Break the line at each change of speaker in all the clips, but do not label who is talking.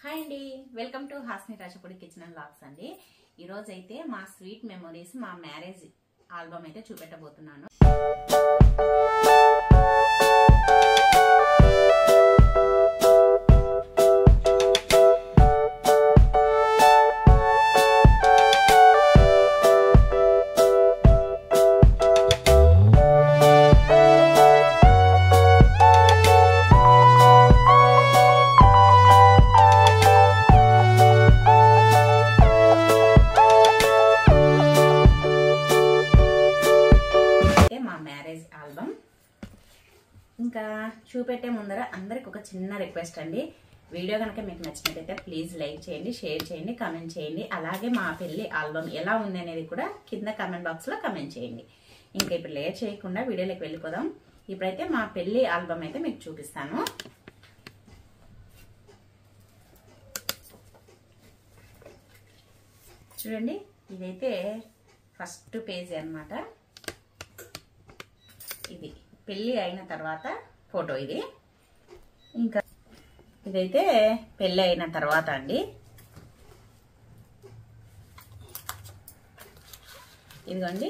Hi అండి, welcome to Hasni Rajapudi kitchen and vlogs అండి. ఈరోజు అయితే మా స్వీట్ మెమొరీస్, మా మ్యారేజ్ ఆల్బమ్ అయితే చూపెట్టబోతున్నాను. ఇంకా చూపెట్టే ముందర అందరికి ఒక చిన్న రిక్వెస్ట్ అండి. వీడియో కనుక మీకు నచ్చినట్టయితే ప్లీజ్ లైక్ చేయండి, షేర్ చేయండి, కామెంట్ చేయండి. అలాగే మా పెళ్లి ఆల్బమ్ ఎలా ఉంది అనేది కూడా కింద కామెంట్ బాక్స్ లో కామెంట్ చేయండి. ఇంకా ఇప్పుడు లేట్ చేయకుండా వీడియోలోకి వెళ్ళిపోదాం. ఇప్పుడైతే మా పెళ్లి ఆల్బమ్ అయితే మీకు చూపిస్తాను. చూడండి, ఇదైతే ఫస్ట్ పేజీ అన్నమాట. ఇది పెళ్లి అయిన తర్వాత ఫోటో. ఇది ఇంకా ఇదైతే పెళ్లి అయిన తర్వాత అండి. ఇదిగోండి,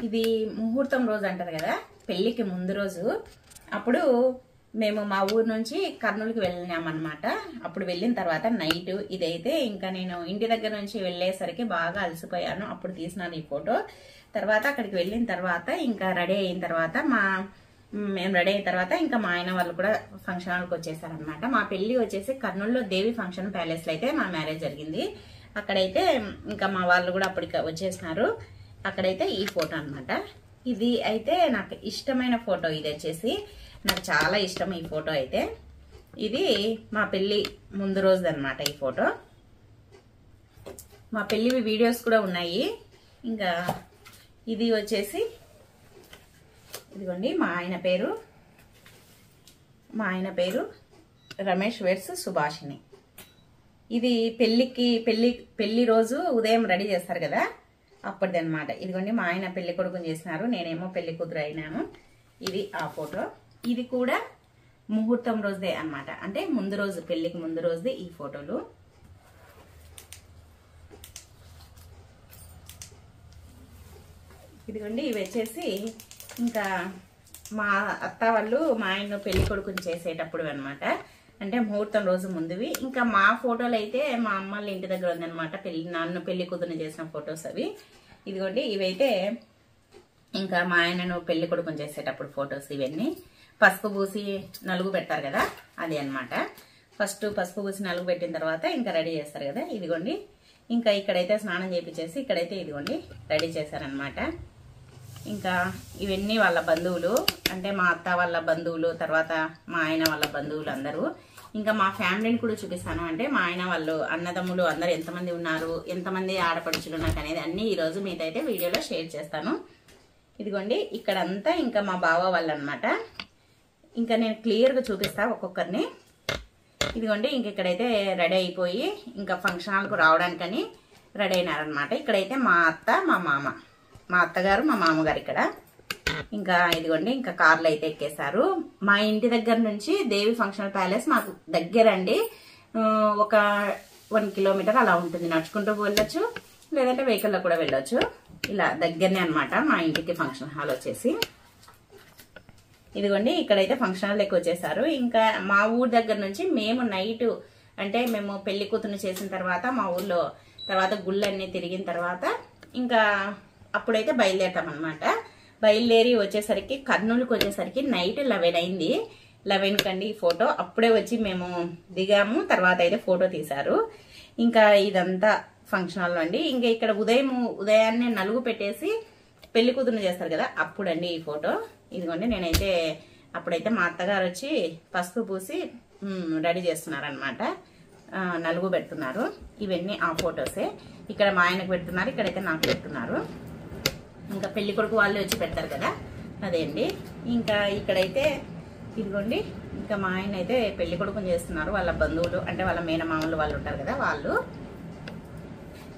ఇది ముహూర్తం రోజు అంటారు కదా, పెళ్లికి ముందు రోజు. అప్పుడు మేము మా ఊరు నుంచి కర్నూలుకి వెళ్ళినామన్నమాట. అప్పుడు వెళ్ళిన తర్వాత నైట్ ఇదైతే ఇంకా నేను ఇంటి దగ్గర నుంచి వెళ్ళేసరికి బాగా అలసిపోయాను. అప్పుడు తీసినాను ఈ ఫోటో. తర్వాత అక్కడికి వెళ్ళిన తర్వాత ఇంకా రెడీ అయిన తర్వాత మేము రెడీ అయిన తర్వాత ఇంకా మా ఆయన వాళ్ళు కూడా ఫంక్షన్ హాల్కి వచ్చేసారనమాట. మా పెళ్లి వచ్చేసి కర్నూలులో దేవి ఫంక్షన్ ప్యాలెస్లో అయితే మా మ్యారేజ్ జరిగింది. అక్కడైతే ఇంకా మా వాళ్ళు కూడా అప్పటికి వచ్చేసినారు. అక్కడైతే ఈ ఫోటో అనమాట. ఇది అయితే నాకు ఇష్టమైన ఫోటో. ఇది వచ్చేసి నాకు చాలా ఇష్టం ఈ ఫోటో అయితే. ఇది మా పెళ్లి ముందు రోజు అనమాట ఈ ఫోటో. మా పెళ్లి వీడియోస్ కూడా ఉన్నాయి. ఇంకా ఇది వచ్చేసి ఇదిగోండి, మా ఆయన పేరు రమేష్ వెర్స్ సుభాషిణి. ఇది పెళ్లి రోజు ఉదయం రెడీ చేస్తారు కదా, అప్పటిది అనమాట. ఇదిగోండి, మా ఆయన పెళ్లి కొడుకుని చేసినారు, నేనేమో పెళ్లి కూతురు అయినాను. ఇది ఆ ఫోటో. ఇది కూడా ముహూర్తం రోజుదే అన్నమాట, అంటే ముందు రోజు, పెళ్లికి ముందు రోజుదే ఈ ఫోటోలు. ఇదిగోండి, ఇవి వచ్చేసి ఇంకా మా అత్త వాళ్ళు మా ఆయన పెళ్లి కొడుకుని చేసేటప్పుడు అనమాట, అంటే ముహూర్తం రోజు ముందువి. ఇంకా మా ఫోటోలు అయితే మా అమ్మ వాళ్ళ ఇంటి దగ్గర ఉందనమాట, నన్ను పెళ్లి కూతురుని చేసిన ఫొటోస్ అవి. ఇదిగోండి, ఇవైతే ఇంకా మా ఆయనను పెళ్లి కొడుకుని చేసేటప్పుడు ఫొటోస్. ఇవన్నీ పసుపు పూసి నలుగు పెడతారు కదా, అది అనమాట. ఫస్ట్ పసుపు పూసి నలుగు పెట్టిన తర్వాత ఇంకా రెడీ చేస్తారు కదా. ఇదిగోండి, ఇంకా ఇక్కడైతే స్నానం చేయించేసి ఇక్కడైతే ఇదిగోండి రెడీ చేశారనమాట. ఇంకా ఇవన్నీ వాళ్ళ బంధువులు, అంటే మా అత్త వాళ్ళ బంధువులు, తర్వాత మా ఆయన వాళ్ళ బంధువులు అందరూ. ఇంకా మా ఫ్యామిలీని కూడా చూపిస్తాను, అంటే మా ఆయన వాళ్ళు అన్నదమ్ములు అందరు ఎంతమంది ఉన్నారు, ఎంతమంది ఆడపడుచులు నాకు అనేది అన్ని ఈరోజు మీతో అయితే వీడియోలో షేర్ చేస్తాను. ఇదిగోండి, ఇక్కడంతా ఇంకా మా బావ వాళ్ళు అనమాట. ఇంకా నేను క్లియర్గా చూపిస్తా ఒక్కొక్కరిని. ఇదిగోండి, ఇంక ఇక్కడైతే రెడీ అయిపోయి ఇంకా ఫంక్షన్ హాల్కు రావడానికని రెడీ అయినారనమాట. ఇక్కడైతే మా అత్త, మా మామ, మా అత్తగారు, మా మామగారు ఇక్కడ. ఇంకా ఇదిగోండి, ఇంకా కార్లు అయితే ఎక్కేశారు. మా ఇంటి దగ్గర నుంచి దేవి ఫంక్షన్ ప్యాలెస్ మాకు దగ్గర అండి. ఒక 1 కిలోమీటర్ అలా ఉంటుంది. నడుచుకుంటూ వెళ్ళొచ్చు, లేదంటే వెహికల్లో కూడా వెళ్ళొచ్చు. ఇలా దగ్గరనే అనమాట మా ఇంటికి ఫంక్షన్ హాల్ వచ్చేసి. ఇదిగోండి, ఇక్కడైతే ఫంక్షన్ హాల్ ఎక్కువ వచ్చేసారు. ఇంకా మా ఊరు దగ్గర నుంచి మేము నైట్, అంటే మేము పెళ్లి కూతురు చేసిన తర్వాత మా ఊర్లో తర్వాత గుళ్ళన్నీ తిరిగిన తర్వాత ఇంకా అప్పుడైతే బయలుదేరుతాం అనమాట. బయలుదేరి వచ్చేసరికి కర్నూలుకి వచ్చేసరికి నైట్ 11 అయింది. 11 కండి ఈ ఫోటో. అప్పుడే వచ్చి మేము దిగాము. తర్వాత అయితే ఫోటో తీశారు. ఇంకా ఇదంతా ఫంక్షన్ హాల్లో అండి. ఇంకా ఇక్కడ ఉదయాన్నే నలుగు పెట్టేసి పెళ్లి కూతురుని చేస్తారు కదా, అప్పుడండి ఈ ఫోటో. ఇదిగోండి, నేనైతే అప్పుడైతే మా అత్తగారు వచ్చి పసుపు పూసి రెడీ చేస్తున్నారనమాట, నలుగు పెడుతున్నారు. ఇవన్నీ ఆ ఫొటోసే. ఇక్కడ మా ఆయనకు పెడుతున్నారు, ఇక్కడైతే నాకు పెడుతున్నారు. ఇంకా పెళ్లి కొడుకు వాళ్ళు వచ్చి పెడతారు కదా, అదే అండి. ఇంకా ఇక్కడైతే ఇదిగోండి, ఇంకా మా ఆయన అయితే పెళ్లి కొడుకుని చేస్తున్నారు. వాళ్ళ బంధువులు, అంటే వాళ్ళ మేనమామలు వాళ్ళు ఉంటారు కదా, వాళ్ళు.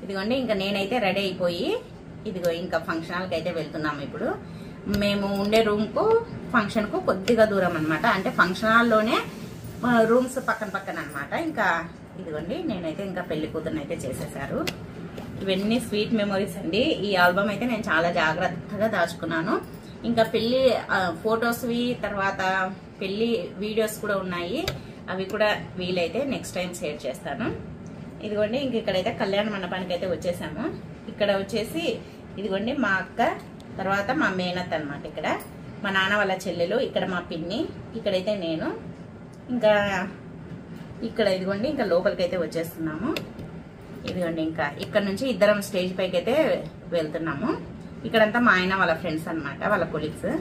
ఇదిగోండి, ఇంకా నేనైతే రెడీ అయిపోయి ఇదిగో ఇంకా ఫంక్షన్ హాల్కి అయితే వెళ్తున్నాము. ఇప్పుడు మేము ఉండే రూమ్ కు ఫంక్షన్ కు కొద్దిగా దూరం అనమాట, అంటే ఫంక్షన్ హాల్లోనే రూమ్స్ పక్కన పక్కన అనమాట. ఇంకా ఇదిగోండి నేనైతే ఇంకా పెళ్లి కూతురుని అయితే చేసేసారు. ఇవన్నీ స్వీట్ మెమొరీస్ అండి. ఈ ఆల్బమ్ అయితే నేను చాలా జాగ్రత్తగా దాచుకున్నాను. ఇంకా పెళ్లి ఫొటోస్వి తర్వాత పెళ్లి వీడియోస్ కూడా ఉన్నాయి. అవి కూడా వీలైతే నెక్స్ట్ టైం షేర్ చేస్తాను. ఇదిగోండి ఇంక ఇక్కడైతే కళ్యాణ మండపానికి అయితే వచ్చేసాము. ఇక్కడ వచ్చేసి ఇదిగోండి మా అక్క, తర్వాత మా మేనత్ అనమాట. ఇక్కడ మా నాన్న వాళ్ళ చెల్లెలు, ఇక్కడ మా పిన్ని, ఇక్కడైతే నేను. ఇంకా ఇక్కడ ఇదిగోండి ఇంకా లోపలికి అయితే వచ్చేస్తున్నాము. ఇదిగోండి ఇంకా ఇక్కడ నుంచి ఇద్దరం స్టేజ్ పైకి అయితే వెళ్తున్నాము. ఇక్కడంతా మా ఆయన వాళ్ళ ఫ్రెండ్స్ అనమాట, వాళ్ళ కొలీగ్స్.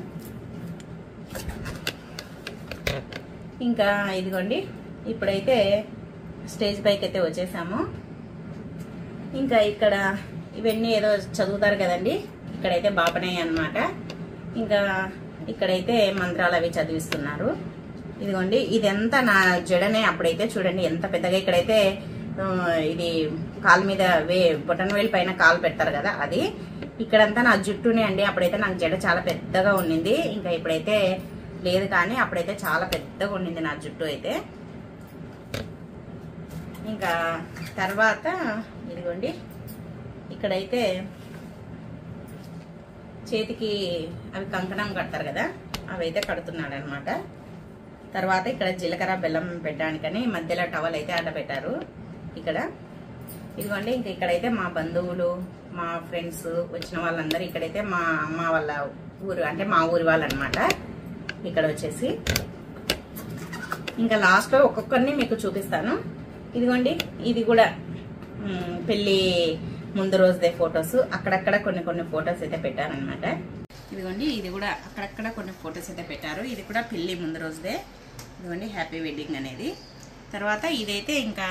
ఇంకా ఇదిగోండి ఇప్పుడైతే స్టేజ్ పైకి అయితే వచ్చేసాము. ఇంకా ఇక్కడ ఇవన్నీ ఏదో చదువుతారు కదండి, ఇక్కడైతే బాపనయ్య అనమాట. ఇంకా ఇక్కడైతే మంత్రాలు అవి చదివిస్తున్నారు. ఇదిగోండి ఇదంతా నా జడనే. అప్పుడైతే చూడండి ఎంత పెద్దగా, ఇక్కడైతే ఇది కాలు మీద బొటన్ వేలు పైన కాలు పెడతారు కదా, అది ఇక్కడంతా నా జుట్టునే అండి. అప్పుడైతే నాకు జడ చాలా పెద్దగా ఉండింది. ఇంకా ఇప్పుడైతే లేదు, కానీ అప్పుడైతే చాలా పెద్దగా ఉండింది నా జుట్టు అయితే. ఇంకా తర్వాత ఇదిగోండి ఇక్కడైతే చేతికి అవి కంకణం కడతారు కదా, అవి అయితే కడుతున్నాడు అనమాట. తర్వాత ఇక్కడ జీలకర్ర బెల్లం పెట్టడానికని మధ్యలో టవల్ అయితే అడ్డ పెట్టారు ఇక్కడ. ఇదిగోండి ఇంక ఇక్కడైతే మా బంధువులు, మా ఫ్రెండ్స్ వచ్చిన వాళ్ళందరూ ఇక్కడైతే మా అమ్మ వాళ్ళ ఊరు, అంటే మా ఊరి వాళ్ళు అనమాట. ఇక్కడ వచ్చేసి ఇంకా లాస్ట్లో ఒక్కొక్కరిని మీకు చూపిస్తాను. ఇదిగోండి ఇది కూడా పెళ్లి ముందు రోజుదే ఫొటోస్. అక్కడక్కడ కొన్ని ఫొటోస్ అయితే పెట్టారనమాట. ఇదిగోండి ఇది కూడా అక్కడక్కడ కొన్ని ఫొటోస్ అయితే పెట్టారు. ఇది కూడా పెళ్లి ముందు రోజుదే. ఇదిగోండి హ్యాపీ వెడ్డింగ్ అనేది. తర్వాత ఇదైతే ఇంకా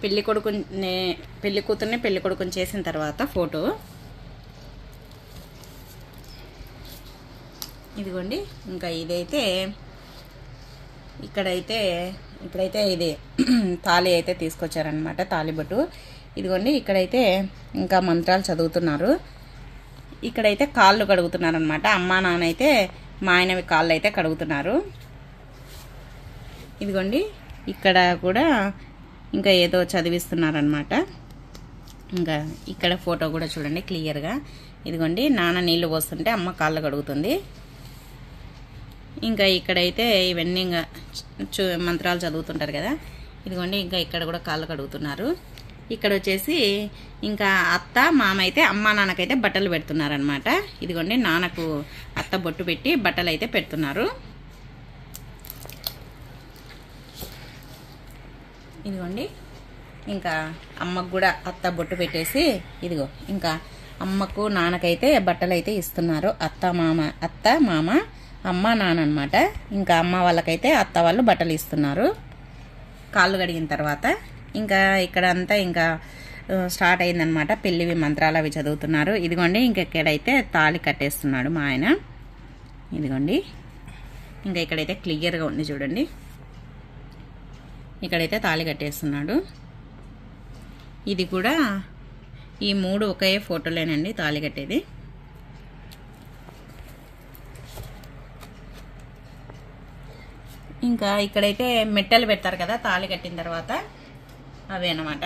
పెళ్లి కూతుర్ని పెళ్లి కొడుకుని చేసిన తర్వాత ఫోటో. ఇదిగోండి ఇంకా ఇదైతే ఇప్పుడైతే ఇది తాళి అయితే తీసుకొచ్చారనమాట, తాళిబొట్టు. ఇదిగోండి ఇక్కడైతే ఇంకా మంత్రాలు చదువుతున్నారు. ఇక్కడైతే కాళ్ళు కడుగుతున్నారు అనమాట. అమ్మా నాన్న అయితే మా ఆయనవి కాళ్ళు అయితే కడుగుతున్నారు. ఇదిగోండి ఇక్కడ కూడా ఇంకా ఏదో చదివిస్తున్నారనమాట. ఇంకా ఇక్కడ ఫోటో కూడా చూడండి క్లియర్గా. ఇదిగోండి నాన్న నీళ్లు పోస్తుంటే అమ్మ కాళ్ళు కడుగుతుంది. ఇంకా ఇక్కడైతే ఇవన్నీ ఇంకా మంత్రాలు చదువుతుంటారు కదా. ఇదిగోండి ఇంకా ఇక్కడ కూడా కాళ్ళు కడుగుతున్నారు. ఇక్కడ వచ్చేసి ఇంకా అత్త మామ అయితే అమ్మా నాన్నకైతే బట్టలు పెడుతున్నారు అనమాట. ఇదిగోండి నాన్నకు అత్త బొట్టు పెట్టి బట్టలు అయితే పెడుతున్నారు. ఇదిగోండి ఇంకా అమ్మకు కూడా అత్త బొట్టు పెట్టేసి ఇదిగో ఇంకా అమ్మకు నాన్నకైతే బట్టలు అయితే ఇస్తున్నారు. అత్త మామ అమ్మ నాన్న అనమాట. ఇంకా అమ్మ వాళ్ళకైతే అత్త వాళ్ళు బట్టలు ఇస్తున్నారు కాళ్ళు కడిగిన తర్వాత. ఇంకా ఇక్కడ అంతా ఇంకా స్టార్ట్ అయిందనమాట. పెళ్లివి మంత్రాలు అవి చదువుతున్నారు. ఇదిగోండి ఇంకెక్కడైతే తాళి కట్టేస్తున్నాడు మా ఆయన. ఇదిగోండి ఇంకా ఇక్కడైతే క్లియర్గా ఉంది చూడండి. ఇక్కడైతే తాళి కట్టేస్తున్నాడు. ఇది కూడా ఈ మూడు ఒకే ఫోటోలేనండి తాళి కట్టేది. ఇంకా ఇక్కడైతే మెట్టలు పెడతారు కదా తాళి కట్టిన తర్వాత, అవే అన్నమాట.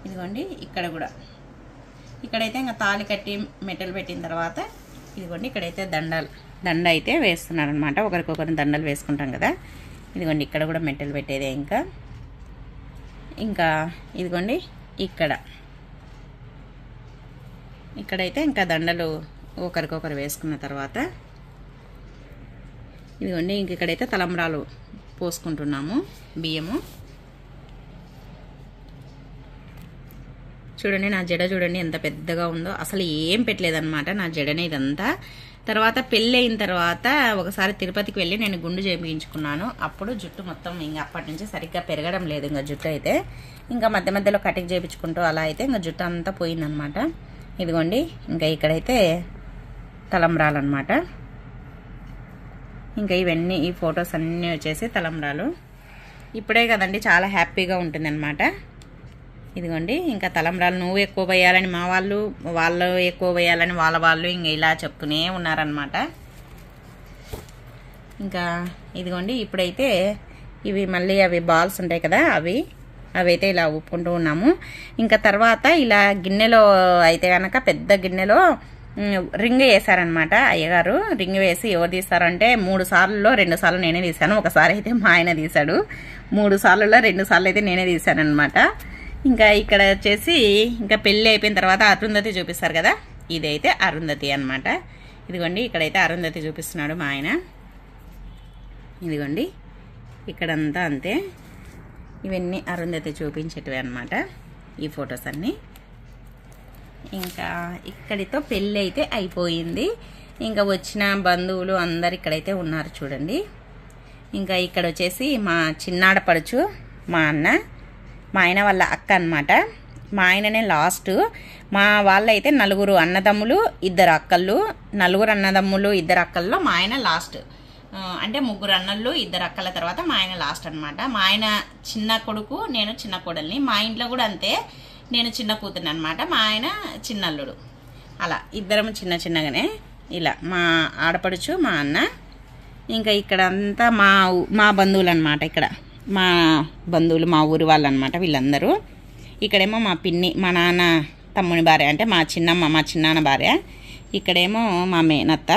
ఇదిగోండి ఇక్కడ కూడా ఇక్కడైతే ఇంకా తాళి కట్టి మెట్టలు పెట్టిన తర్వాత ఇదిగోండి ఇక్కడైతే దండ అయితే వేస్తున్నారనమాట. ఒకరికొకరు దండలు వేసుకుంటాం కదా. ఇదిగోండి ఇక్కడ కూడా మెట్టలు పెట్టేదే. ఇంకా ఇదిగోండి ఇక్కడైతే ఇంకా దండలు ఒకరికొకరు వేసుకున్న తర్వాత ఇదిగోండి ఇక్కడైతే తలంబ్రాలు పోసుకుంటున్నాము, బియ్యము. చూడండి నా జడ చూడండి ఎంత పెద్దగా ఉందో. అసలు ఏం పెట్టలేదన్నమాట నా జడనే ఇదంతా. తర్వాత పెళ్ళి అయిన తర్వాత ఒకసారి తిరుపతికి వెళ్ళి నేను గుండు చేయించుకున్నాను. అప్పుడు జుట్టు మొత్తం ఇంకా అప్పటి నుంచి సరిగ్గా పెరగడం లేదు. ఇంకా జుట్టు అయితే ఇంకా మధ్య మధ్యలో కటింగ్ చేయించుకుంటూ అలా అయితే ఇంకా జుట్టు అంతా పోయిందనమాట. ఇదిగోండి ఇంకా ఇక్కడైతే తలంబ్రాలు అనమాట. ఇంకా ఇవన్నీ ఈ ఫొటోస్ అన్నీ వచ్చేసి తలంబ్రాలు. ఇప్పుడే కదండి చాలా హ్యాపీగా ఉంటుంది అనమాట. ఇదిగోండి ఇంకా తలంబ్రాలు నువ్వు ఎక్కువ వేయాలని మా వాళ్ళు ఎక్కువ వేయాలని వాళ్ళు ఇంకా ఇలా చెప్తూనే ఉన్నారనమాట. ఇంకా ఇదిగోండి ఇప్పుడైతే ఇవి మళ్ళీ అవి బాల్స్ ఉంటాయి కదా అవైతే ఇలా ఊపుకుంటూ ఉన్నాము. ఇంకా తర్వాత ఇలా గిన్నెలో అయితే కనుక పెద్ద గిన్నెలో రింగ్ వేసారనమాట అయ్యగారు. రింగ్ వేసి ఎవరు తీస్తారంటే 3 సార్లలో 2 సార్లు నేనే తీశాను. ఒకసారి అయితే మా ఆయన తీశాడు. 3 సార్లలో 2 సార్లు అయితే నేనే తీశాను అనమాట. ఇంకా ఇక్కడ వచ్చేసి ఇంకా పెళ్ళి అయిపోయిన తర్వాత అరుంధతి చూపిస్తారు కదా, ఇదైతే అరుంధతి అనమాట. ఇదిగోండి ఇక్కడైతే అరుంధతి చూపిస్తున్నాడు మా ఆయన. ఇదిగోండి ఇక్కడంతా అంతే. ఇవన్నీ అరుంధతి చూపించేటివి అనమాట ఈ ఫొటోస్ అన్నీ. ఇంకా ఇక్కడితో పెళ్ళి అయితే అయిపోయింది. ఇంకా వచ్చిన బంధువులు అందరు ఇక్కడైతే ఉన్నారు చూడండి. ఇంకా ఇక్కడ వచ్చేసి మా చిన్నాడపడుచు మా ఆయన వాళ్ళ అక్క అనమాట. మా ఆయననే లాస్ట్. మా వాళ్ళైతే 4 అన్నదమ్ములు 2 అక్కళ్ళు. 4 అన్నదమ్ములు 2 అక్కల్లో మా ఆయన లాస్ట్. అంటే 3 అన్నళ్ళు 2 అక్కల తర్వాత మా ఆయన లాస్ట్ అనమాట. మా ఆయన చిన్న కొడుకు, నేను చిన్న కోడల్ని. మా ఇంట్లో కూడా అంతే, నేను చిన్న కూతుర్ని అనమాట, మా ఆయన చిన్నల్లుడు. అలా ఇద్దరం చిన్నగానే ఇలా మా ఆడపడుచు మా అన్న. ఇంకా ఇక్కడ అంతా మా బంధువులు అనమాట. ఇక్కడ మా బంధువులు మా ఊరి వాళ్ళు అనమాట వీళ్ళందరూ. ఇక్కడేమో మా పిన్ని, మా నాన్న తమ్ముని భార్య, అంటే మా చిన్నమ్మ మా చిన్నాన్న భార్య. ఇక్కడేమో మా మేనత్త.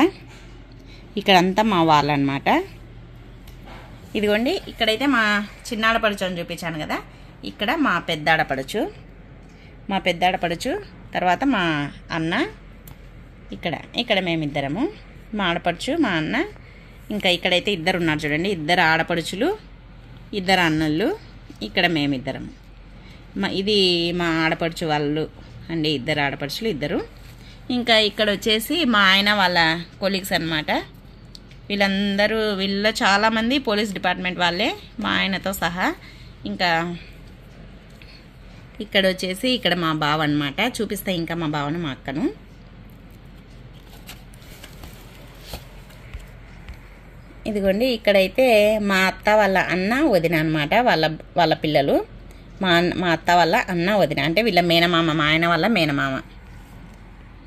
ఇక్కడంతా మా వాళ్ళు అనమాట. ఇదిగోండి ఇక్కడైతే మా చిన్నాడపడుచు అని చూపించాను కదా, ఇక్కడ మా పెద్దాడపడుచు తర్వాత మా అన్న. ఇక్కడ మేమిద్దరము, మా ఆడపడుచు మా అన్న. ఇంకా ఇక్కడైతే 2 ఉన్నారు చూడండి, 2 ఆడపడుచులు 2 అన్నళ్ళు. ఇక్కడ మేమిద్దరము. ఇది మా ఆడపడుచు వాళ్ళు అండి, 2 ఆడపడుచులు 2. ఇంకా ఇక్కడ వచ్చేసి మా ఆయన వాళ్ళ కొలీగ్స్ అనమాట. వీళ్ళ చాలామంది పోలీస్ డిపార్ట్మెంట్ వాళ్ళే, మా ఆయనతో సహా. ఇంకా ఇక్కడ వచ్చేసి ఇక్కడ మా బావ అనమాట. చూపిస్తా ఇంకా మా బావను మా అక్కను. ఇదిగోండి ఇక్కడైతే మా అత్త వాళ్ళ అన్న వదిన అనమాట, వాళ్ళ పిల్లలు. మా అత్త వాళ్ళ అన్న వదిన అంటే వీళ్ళ మేనమామ, మా ఆయన వాళ్ళ మేనమామ.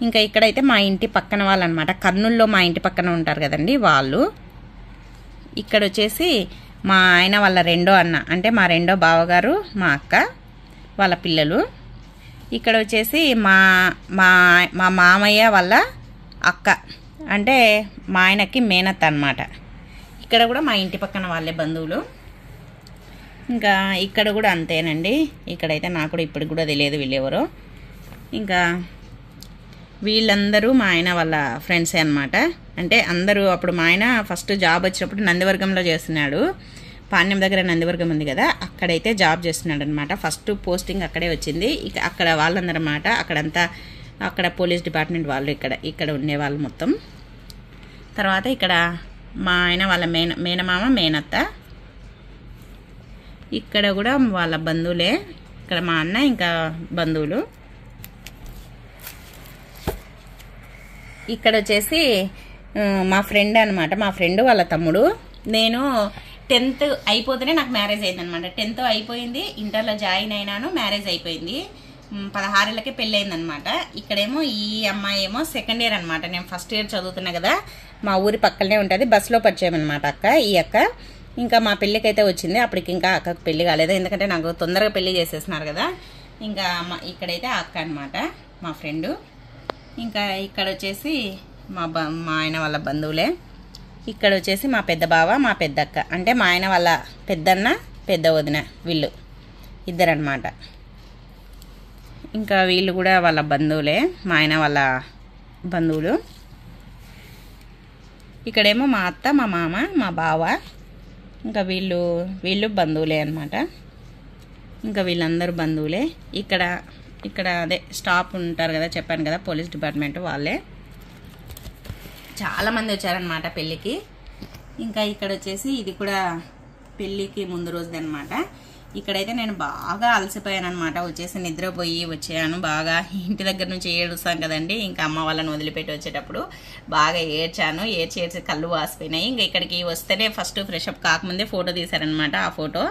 ఇంకా ఇక్కడైతే మా ఇంటి పక్కన వాళ్ళు అనమాట, కర్నూలులో మా ఇంటి పక్కన ఉంటారు కదండి వాళ్ళు. ఇక్కడ వచ్చేసి మా ఆయన వాళ్ళ 2వ అన్న, అంటే మా 2వ బావగారు మా అక్క వాళ్ళ పిల్లలు. ఇక్కడ వచ్చేసి మా మామయ్య వాళ్ళ అక్క, అంటే మా ఆయనకి మేనత్త అనమాట. ఇక్కడ కూడా మా ఇంటి పక్కన వాళ్ళే బంధువులు. ఇంకా ఇక్కడ కూడా అంతేనండి. ఇక్కడైతే నాకు కూడా ఇప్పుడు కూడా తెలియదు వీళ్ళెవరో. ఇంకా వీళ్ళందరూ మా ఆయన వాళ్ళ ఫ్రెండ్సే అనమాట. అంటే అందరూ అప్పుడు మా ఆయన ఫస్ట్ జాబ్ వచ్చినప్పుడు నందివర్గంలో చేస్తున్నాడు. పాణ్యం దగ్గర నందివర్గం ఉంది కదా, అక్కడైతే జాబ్ చేస్తున్నాడు అనమాట. ఫస్ట్ పోస్టింగ్ అక్కడే వచ్చింది. ఇక అక్కడ వాళ్ళందరూ అన్నమాట, అక్కడ పోలీస్ డిపార్ట్మెంట్ వాళ్ళు ఇక్కడ ఉండేవాళ్ళు మొత్తం. తర్వాత ఇక్కడ మా ఆయన వాళ్ళ మేనమామ మేనత్త. ఇక్కడ కూడా వాళ్ళ బంధువులే. ఇక్కడ మా అన్న ఇంకా బంధువులు. ఇక్కడ వచ్చేసి మా ఫ్రెండ్ అనమాట, మా ఫ్రెండ్ వాళ్ళ తమ్ముడు. నేను 10th అయిపోతేనే నాకు మ్యారేజ్ అయింది అనమాట. 10th అయిపోయింది, ఇంటర్లో జాయిన్ అయినాను, మ్యారేజ్ అయిపోయింది. 16 ఏళ్ళకే పెళ్ళి అయిందనమాట. ఇక్కడేమో ఈ అమ్మాయి ఏమో 2nd ఇయర్ అనమాట. నేను ఫస్ట్ ఇయర్ చదువుతున్నా కదా, మా ఊరి పక్కనే ఉంటుంది, బస్సులో పరిచయం అనమాట ఈ అక్క. ఇంకా మా పెళ్ళికైతే వచ్చింది, అప్పటికి ఇంకా అక్కకు పెళ్లి కాలేదు, ఎందుకంటే నాకు తొందరగా పెళ్లి చేసేస్తున్నారు కదా. ఇంకా ఇక్కడైతే ఆ అక్క అనమాట మా ఫ్రెండు. ఇంకా ఇక్కడ వచ్చేసి మా ఆయన వాళ్ళ బంధువులే. ఇక్కడ వచ్చేసి మా పెద్ద బావ మా పెద్దక్క, అంటే మా ఆయన వాళ్ళ పెద్దన్న పెద్ద వదిన, వీళ్ళు 2 అనమాట. ఇంకా వీళ్ళు కూడా వాళ్ళ బంధువులే, మా ఆయన వాళ్ళ బంధువులు. ఇక్కడేమో మా అత్త మా మామ మా బావ, ఇంకా వీళ్ళు బంధువులే అనమాట. ఇంకా వీళ్ళందరూ బంధువులే. ఇక్కడ అదే స్టాఫ్ ఉంటారు కదా, చెప్పాను కదా పోలీస్ డిపార్ట్మెంట్ వాళ్ళే. చాలామంది వచ్చారనమాట పెళ్ళికి. ఇంకా ఇక్కడ వచ్చేసి ఇది కూడా పెళ్ళికి ముందు రోజుది అనమాట. ఇక్కడైతే నేను బాగా అలసిపోయాను అనమాట, వచ్చేసి నిద్రపోయి వచ్చాను. బాగా ఇంటి దగ్గర నుంచి ఏడుస్తాను కదండి, ఇంకా అమ్మ వాళ్ళని వదిలిపెట్టి వచ్చేటప్పుడు బాగా ఏడ్చి కళ్ళు వాసిపోయినాయి. ఇంకా ఇక్కడికి వస్తేనే ఫస్ట్ ఫ్రెష్ అప్ కాకముందే ఫోటో తీశారనమాట. ఆ ఫోటో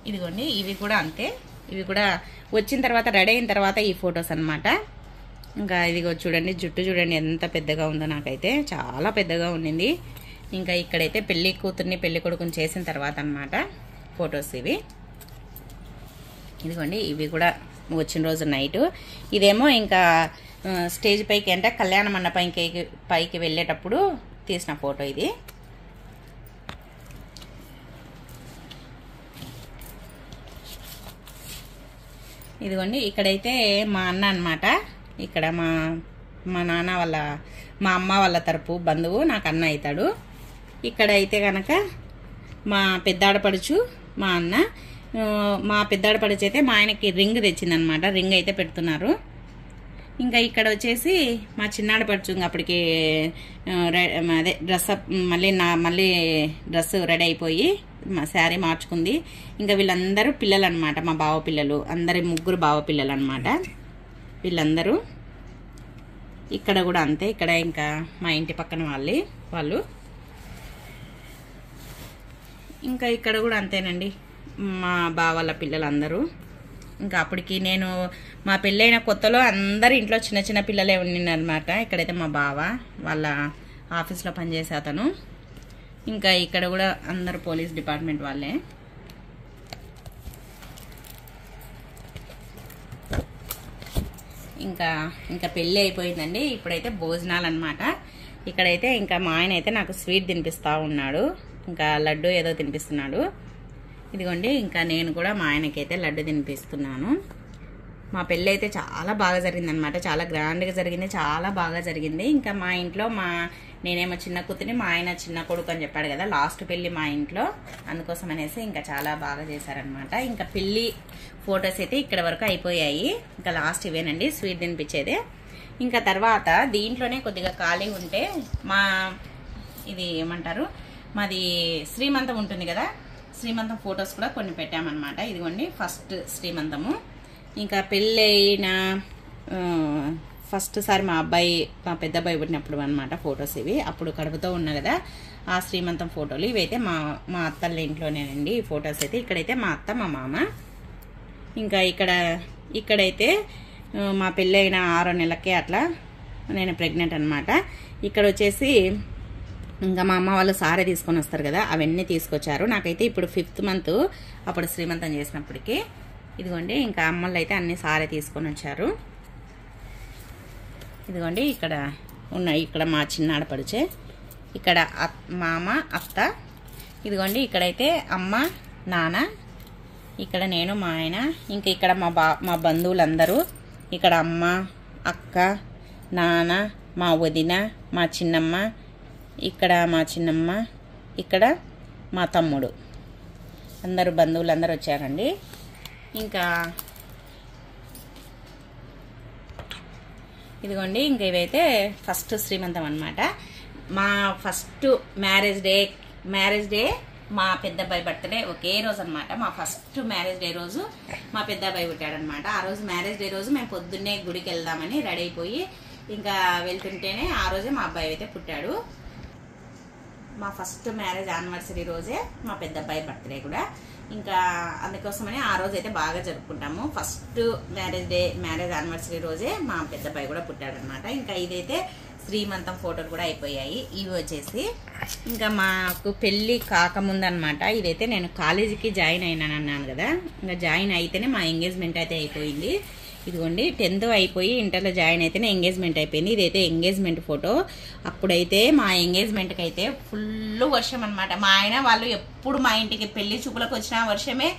ఇదిగోండి. ఇవి కూడా అంతే, ఇవి కూడా వచ్చిన తర్వాత రెడీ అయిన తర్వాత ఈ ఫొటోస్ అనమాట. ఇంకా ఇదిగో చూడండి, జుట్టు చూడండి ఎంత పెద్దగా ఉందో, నాకైతే చాలా పెద్దగా ఉండింది. ఇంకా ఇక్కడైతే పెళ్లి కూతుర్ని పెళ్లి కొడుకుని చేసిన తర్వాత అన్నమాట ఫొటోస్ ఇవి. ఇదిగోండి, ఇవి కూడా వచ్చిన రోజు నైట్. ఇదేమో ఇంకా స్టేజ్ పైకి అంటే కళ్యాణ మండపానికి పైకి వెళ్ళేటప్పుడు తీసిన ఫోటో ఇది. ఇదిగోండి, ఇక్కడైతే మా అన్న అన్నమాట. ఇక్కడ మా నాన్న వాళ్ళ మా అమ్మ వాళ్ళ తరపు బంధువు నాకు అన్న అవుతాడు. ఇక్కడైతే కనుక మా పెద్దాడపడుచు మా అన్న, మా పెద్దాడపడుచు అయితే మా ఆయనకి రింగ్ తెచ్చిందనమాట. రింగ్ అయితే పెడుతున్నారు. ఇంకా ఇక్కడ వచ్చేసి మా చిన్నాడపడుచు అప్పటికి అదే డ్రెస్ మళ్ళీ డ్రెస్ రెడీ అయిపోయి మా శారీ మార్చుకుంది. ఇంకా వీళ్ళందరూ పిల్లలు అనమాట, మా బావ పిల్లలు, అందరి ముగ్గురు బావ పిల్లలు అనమాట వీళ్ళందరూ. ఇక్కడ కూడా అంతే, ఇక్కడ ఇంకా మా ఇంటి పక్కన వాళ్ళు. ఇంకా ఇక్కడ కూడా అంతేనండి, మా బావాళ్ళ పిల్లలందరూ. ఇంకా అప్పటికి నేను మా పెళ్ళైన కొత్తలో అందరు ఇంట్లో చిన్న చిన్న పిల్లలే ఉండినమాట. ఇక్కడైతే మా బావ వాళ్ళ ఆఫీస్లో పనిచేసే అతను. ఇంకా ఇక్కడ కూడా అందరు పోలీస్ డిపార్ట్మెంట్ వాళ్ళే. ఇంకా పెళ్ళి అయిపోయిందండి. ఇప్పుడైతే భోజనాలు అనమాట. ఇక్కడైతే ఇంకా మా ఆయన అయితే నాకు స్వీట్ తినిపిస్తూ ఉన్నాడు, ఇంకా లడ్డు ఏదో తినిపిస్తున్నాడు. ఇదిగోండి, ఇంకా నేను కూడా మా ఆయనకైతే లడ్డు తినిపిస్తున్నాను. మా పెళ్ళి అయితే చాలా బాగా జరిగింది అనమాట, చాలా గ్రాండ్గా జరిగింది, చాలా బాగా జరిగింది. ఇంకా మా ఇంట్లో నేనేమో చిన్న కూతురిని, మా ఆయన చిన్న కొడుకు అని చెప్పాడు కదా, లాస్ట్ పెళ్ళి మా ఇంట్లో, అందుకోసం అనేసి ఇంకా చాలా బాగా చేశారనమాట. ఇంకా పెళ్ళి ఫొటోస్ అయితే ఇక్కడ వరకు అయిపోయాయి. ఇంకా లాస్ట్ ఇవేనండి స్వీట్ తినిపించేదే. ఇంకా తర్వాత దీంట్లోనే కొద్దిగా ఖాళీ ఉంటే ఇది ఏమంటారు, మాది శ్రీమంతం ఉంటుంది కదా, శ్రీమంతం ఫొటోస్ కూడా కొన్ని పెట్టామన్నమాట. ఇదిగోండి ఫస్ట్ శ్రీమంతము. ఇంకా పెళ్ళైన ఫస్ట్ సారి మా పెద్ద అబ్బాయి పుట్టినప్పుడు అనమాట ఫొటోస్ ఇవి. అప్పుడు కడుపుతో ఉన్నా కదా ఆ శ్రీమంతం ఫోటోలు. ఇవైతే మా అత్తళ్ళ ఇంట్లోనేనండి ఈ ఫొటోస్ అయితే. ఇక్కడైతే మా అత్త మా మామ. ఇంకా ఇక్కడైతే మా పెళ్ళైన 6 నెలలకే అట్లా నేను ప్రెగ్నెంట్ అనమాట. ఇక్కడ వచ్చేసి ఇంకా మా అమ్మ వాళ్ళు సారీ తీసుకొని వస్తారు కదా, అవన్నీ తీసుకొచ్చారు. నాకైతే ఇప్పుడు 5th మంత్ అప్పుడు శ్రీమంతం చేసినప్పటికీ. ఇదిగోండి, ఇంకా అమ్మలు అయితే అన్ని సారీ తీసుకొని వచ్చారు. ఇదిగోండి, ఇక్కడ మా చిన్నాడపడిచే, ఇక్కడ మామ అత్త. ఇదిగోండి, ఇక్కడైతే అమ్మ నాన్న, ఇక్కడ నేను మా ఆయన, ఇంకా ఇక్కడ మా బంధువులందరూ. ఇక్కడ అమ్మ అక్క నాన్న మా వదిన మా చిన్నమ్మ, ఇక్కడ మా చిన్నమ్మ, ఇక్కడ మా తమ్ముడు, అందరూ బంధువులందరూ వచ్చారండి. ఇంకా ఇదిగోండి, ఇంక ఇవైతే ఫస్ట్ శ్రీమంతం అనమాట. మా ఫస్ట్ మ్యారేజ్ డే మా పెద్ద అబ్బాయి బర్త్డే ఒకే రోజు అనమాట. మా ఫస్ట్ మ్యారేజ్ డే రోజు మా పెద్ద అబ్బాయి పుట్టాడనమాట. ఆ రోజు మ్యారేజ్ డే రోజు మేము పొద్దున్నే గుడికి వెళ్దామని రెడీ అయిపోయి ఇంకా వెళ్తుంటేనే ఆ రోజే మా అబ్బాయి అయితే పుట్టాడు. మా ఫస్ట్ మ్యారేజ్ యానివర్సరీ రోజే మా పెద్ద అబ్బాయి బర్త్డే కూడా. ఇంకా అందుకోసమని ఆ రోజు అయితే బాగా జరుపుకుంటాము. ఫస్ట్ మ్యారేజ్ యానివర్సరీ రోజే మా పెద్ద అబ్బాయి కూడా పుట్టాడనమాట. ఇంకా ఇదైతే శ్రీమంతం ఫోటోలు కూడా అయిపోయాయి. ఇవి వచ్చేసి ఇంకా మాకు పెళ్ళి కాకముందు అనమాట. ఇదైతే నేను కాలేజీకి జాయిన్ అయినానన్నాను కదా, ఇంకా జాయిన్ అయితేనే మా ఎంగేజ్మెంట్ అయితే అయిపోయింది. ఇదిగోండి 10th అయిపోయి ఇంటర్లో జాయిన్ అయితేనే ఎంగేజ్మెంట్ అయిపోయింది. ఇదైతే ఎంగేజ్మెంట్ ఫోటో. అప్పుడైతే మా ఎంగేజ్మెంట్కి అయితే ఫుల్ వర్షం అనమాట. మా ఆయన వాళ్ళు ఎప్పుడు మా ఇంటికి పెళ్లి చూపులకు వచ్చిన వర్షమే,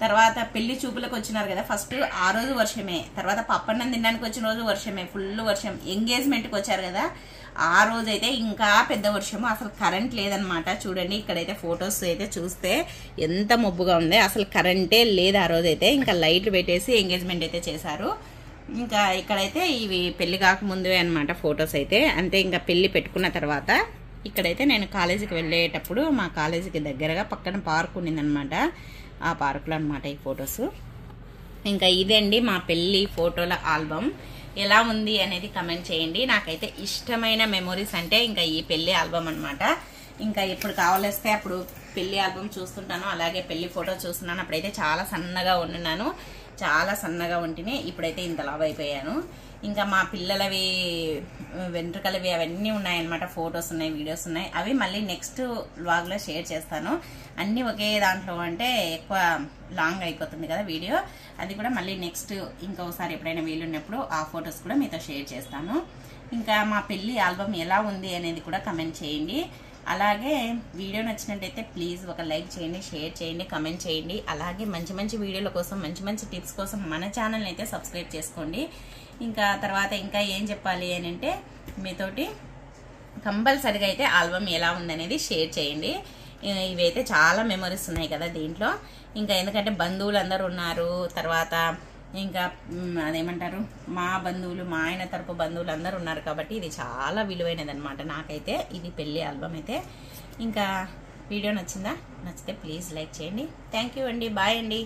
తర్వాత పెళ్లి చూపులకు వచ్చినారు కదా ఫస్ట్ ఆ రోజు వర్షమే, తర్వాత పప్పన్నం తినడానికి వచ్చిన రోజు వర్షమే, ఫుల్ వర్షం. ఎంగేజ్మెంట్కి వచ్చారు కదా ఆ రోజు అయితే ఇంకా పెద్ద వర్షము, అసలు కరెంట్ లేదనమాట. చూడండి ఇక్కడైతే ఫొటోస్ అయితే చూస్తే ఎంత మబ్బుగా ఉంది, అసలు కరెంటే లేదు ఆ రోజు అయితే. ఇంకా లైట్లు పెట్టేసి ఎంగేజ్మెంట్ అయితే చేశారు. ఇంకా ఇక్కడైతే ఇవి పెళ్లి కాకముందువే అనమాట ఫొటోస్ అయితే. అంతే, ఇంకా పెళ్లి పెట్టుకున్న తర్వాత ఇక్కడైతే నేను కాలేజీకి వెళ్ళేటప్పుడు మా కాలేజీకి దగ్గరగా పక్కన పార్క్ ఉన్నిందనమాట, ఆ పార్కులో అనమాట ఈ ఫొటోస్. ఇంకా ఇదండి మా పెళ్లి ఫోటోల ఆల్బమ్. ఎలా ఉంది అనేది కమెంట్ చేయండి. నాకైతే ఇష్టమైన మెమొరీస్ అంటే ఇంకా ఈ పెళ్లి ఆల్బమ్ అనమాట. ఇంకా ఎప్పుడు కావాలిస్తే అప్పుడు పెళ్లి ఆల్బమ్ చూస్తుంటాను, అలాగే పెళ్లి ఫోటో చూస్తున్నాను. అప్పుడైతే చాలా సన్నగా ఉంటున్నాను, చాలా సన్నగా ఉంటేనే ఇప్పుడైతే ఇంత లావు అయిపోయాను. ఇంకా మా పిల్లలవి వెంట్రుకలవి అవన్నీ ఉన్నాయన్నమాట. ఫొటోస్ ఉన్నాయి, వీడియోస్ ఉన్నాయి. అవి మళ్ళీ నెక్స్ట్ వ్లాగ్లో షేర్ చేస్తాను. అన్నీ ఒకే దాంట్లో అంటే ఎక్కువ లాంగ్ అయిపోతుంది కదా వీడియో. అది కూడా మళ్ళీ నెక్స్ట్ ఇంకోసారి ఎప్పుడైనా వీలున్నప్పుడు ఆ ఫొటోస్ కూడా మీతో షేర్ చేస్తాను. ఇంకా మా పెళ్లి ఆల్బమ్ ఎలా ఉంది అనేది కూడా కమెంట్ చేయండి. అలాగే వీడియో నచ్చినట్టయితే ప్లీజ్ ఒక లైక్ చేయండి, షేర్ చేయండి, కమెంట్ చేయండి. అలాగే మంచి మంచి వీడియోల కోసం, మంచి మంచి టిప్స్ కోసం మన ఛానల్ని అయితే సబ్స్క్రైబ్ చేసుకోండి. ఇంకా తర్వాత ఇంకా ఏం చెప్పాలి అని అంటే మీతోటి కంపల్సరిగా అయితే ఆల్బమ్ ఎలా ఉందనేది షేర్ చేయండి. ఇవైతే చాలా మెమరీస్ ఉన్నాయి కదా దీంట్లో. ఇంకా ఎందుకంటే బంధువులు అందరూ ఉన్నారు, తర్వాత ఇంకా అదేమంటారు మా బంధువులు, మా ఆయన తరపు బంధువులు అందరూ ఉన్నారు కాబట్టి ఇది చాలా విలువైనది అనమాట నాకైతే ఇది పెళ్లి ఆల్బమ్ అయితే. ఇంకా వీడియో నచ్చిందా? నచ్చితే ప్లీజ్ లైక్ చేయండి. థ్యాంక్ యూ అండి. బాయ్ అండి.